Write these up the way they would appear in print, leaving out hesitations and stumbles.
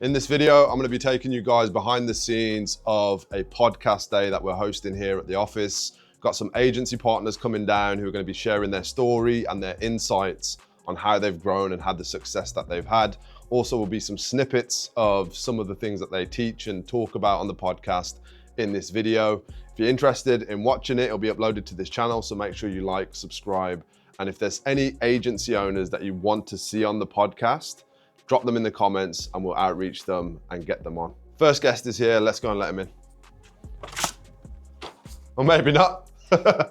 In this video, I'm going to be taking you guys behind the scenes of a podcast day that we're hosting here at the office. Got some agency partners coming down who are going to be sharing their story and their insights on how they've grown and had the success that they've had. Also will be some snippets of some of the things that they teach and talk about on the podcast in this video. If you're interested in watching it, it'll be uploaded to this channel, so make sure you like, subscribe, and if there's any agency owners that you want to see on the podcast, drop them in the comments and we'll outreach them and get them on. First guest is here, let's go and let him in. Or maybe not. Yo,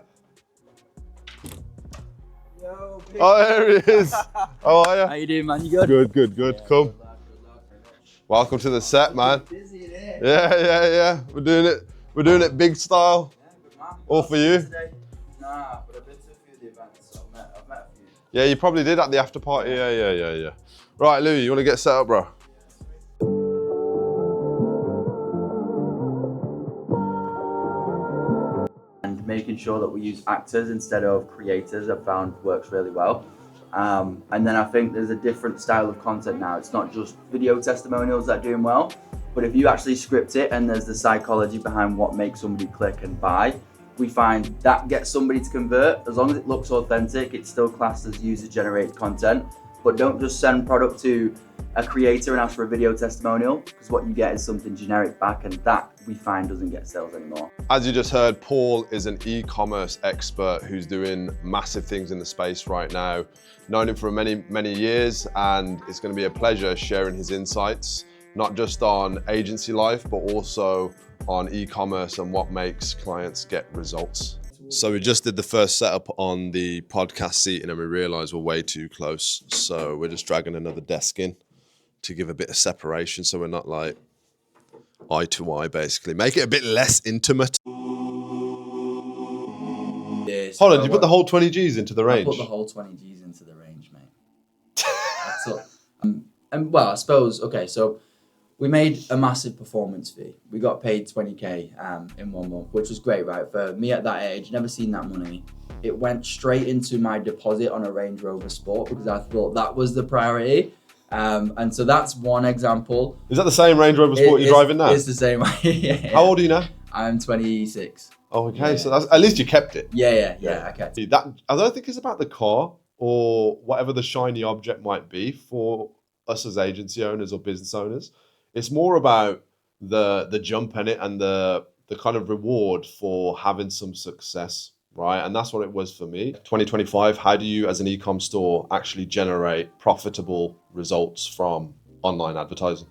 oh, there he is. How are you? How you doing, man? You good? Good. Yeah, Come. good luck. Welcome to the set, man. Busy in here. Yeah. We're doing it big style. Yeah, good man. All for you? Today? Nah, but I've been to a few of the events, so I've met a few. Yeah, you probably did at the after party. Yeah. Right, Louis, you want to get set up, bro? And making sure that we use actors instead of creators, I've found works really well. And then I think there's a different style of content now. It's not just video testimonials that are doing well, but if you actually script it and there's the psychology behind what makes somebody click and buy, we find that gets somebody to convert. As long as it looks authentic, it's still classed as user-generated content. But don't just send product to a creator and ask for a video testimonial, because what you get is something generic back, and that we find doesn't get sales anymore. As you just heard, Paul is an e-commerce expert who's doing massive things in the space right now. Known him for many years, and it's going to be a pleasure sharing his insights, not just on agency life, but also on e-commerce and what makes clients get results. So we just did the first setup on the podcast seating and we realized we're way too close. So we're just dragging another desk in to give a bit of separation so we're not like eye to eye, basically. Make it a bit less intimate. Yes, Hold on, you put the whole 20 Gs into the range? I put the whole 20 Gs into the range, mate. That's all. And well, I suppose, okay, so we made a massive performance fee. We got paid 20K in 1 month, which was great, right? For me at that age, never seen that money. It went straight into my deposit on a Range Rover Sport because I thought that was the priority. And so that's one example. Is that the same Range Rover Sport you're driving now? It's the same way. Yeah. How old are you now? I'm 26. Oh, okay. Yeah. So that's, at least you kept it. Yeah, I kept it. That, I don't think it's about the car or whatever the shiny object might be for us as agency owners or business owners. It's more about the jump in it and the kind of reward for having some success, right? And that's what it was for me. 2025, how do you as an e-com store actually generate profitable results from online advertising?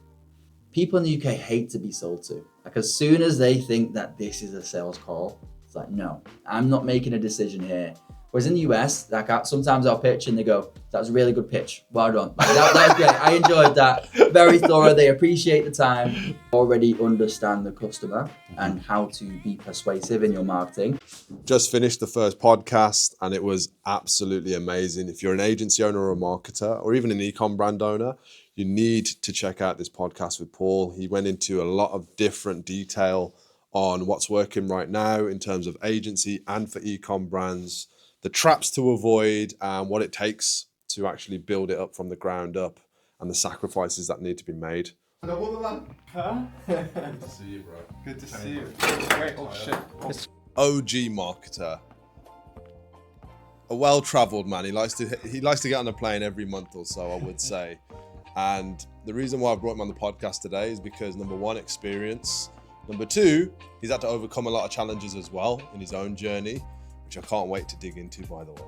People in the UK hate to be sold to. Like as soon as they think that this is a sales call, it's like, no, I'm not making a decision here. Whereas in the US, like sometimes I'll pitch and they go, that was a really good pitch. Well done. Like, that was great. I enjoyed that. Very thorough. They appreciate the time. Already understand the customer and how to be persuasive in your marketing. Just finished the first podcast and it was absolutely amazing. If you're an agency owner or a marketer or even an e-com brand owner, you need to check out this podcast with Paul. He went into a lot of different detail on what's working right now in terms of agency and for e-com brands, the traps to avoid and what it takes to actually build it up from the ground up and the sacrifices that need to be made. Good to see you, bro. Good to see you. Great. Oh, shit. OG marketer. A well-traveled man. He likes to get on a plane every month or so, I would say. And the reason why I brought him on the podcast today is because number one, experience. Number two, he's had to overcome a lot of challenges as well in his own journey, which I can't wait to dig into, by the way.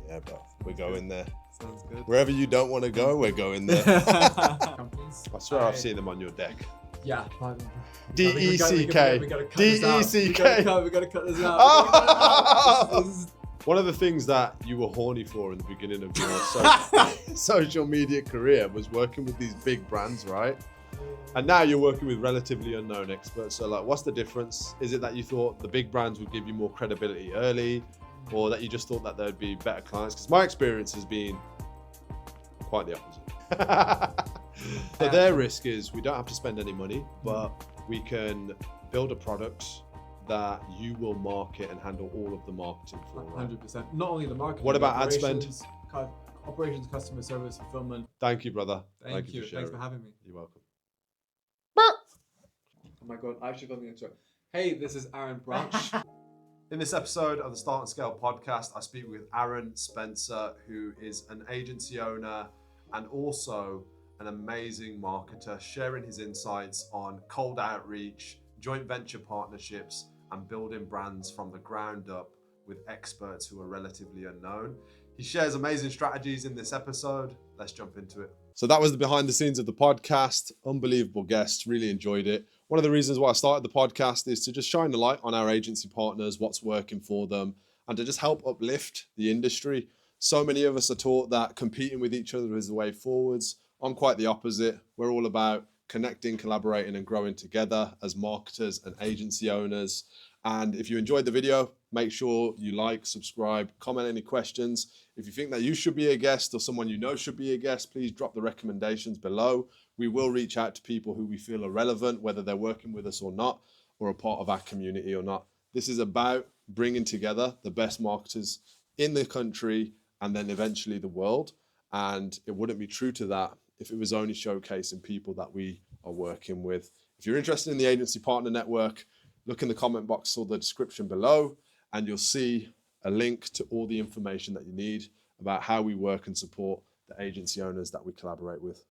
Yeah, bro. We're going there. Sounds good. Wherever you don't want to go, we're going there. I swear I've seen them on your deck. Yeah. D-E-C-K. We gotta cut D-E-C-K. We gotta cut this out. One of the things that you were horny for in the beginning of your social media career was working with these big brands, right? And now you're working with relatively unknown experts. So like, what's the difference? Is it that you thought the big brands would give you more credibility early, or that you just thought that there'd be better clients? Because my experience has been quite the opposite. So their risk is we don't have to spend any money, but we can build a product that you will market and handle all of the marketing for. 100%. Not only the marketing. What about ad spend? Operations, customer service, fulfillment. Thank you, brother. Thank you. For sharing. Thanks for having me. You're welcome. Oh my god, I actually got the intro. Hey, this is Aaron Branch. In this episode of the Start and Scale podcast, I speak with Aaron Spencer, who is an agency owner and also an amazing marketer, sharing his insights on cold outreach, joint venture partnerships, and building brands from the ground up with experts who are relatively unknown. He shares amazing strategies in this episode. Let's jump into it. So that was the behind the scenes of the podcast. Unbelievable guests, really enjoyed it. One of the reasons why I started the podcast is to just shine the light on our agency partners, what's working for them, and to just help uplift the industry. So many of us are taught that competing with each other is the way forwards. I'm quite the opposite. We're all about connecting, collaborating, and growing together as marketers and agency owners. And if you enjoyed the video, make sure you like, subscribe, comment any questions. If you think that you should be a guest or someone you know should be a guest, please drop the recommendations below. We will reach out to people who we feel are relevant, whether they're working with us or not, or a part of our community or not. This is about bringing together the best marketers in the country and then eventually the world. And it wouldn't be true to that if it was only showcasing people that we are working with. If you're interested in the Agency Partner Network, look in the comment box or the description below, and you'll see a link to all the information that you need about how we work and support the agency owners that we collaborate with.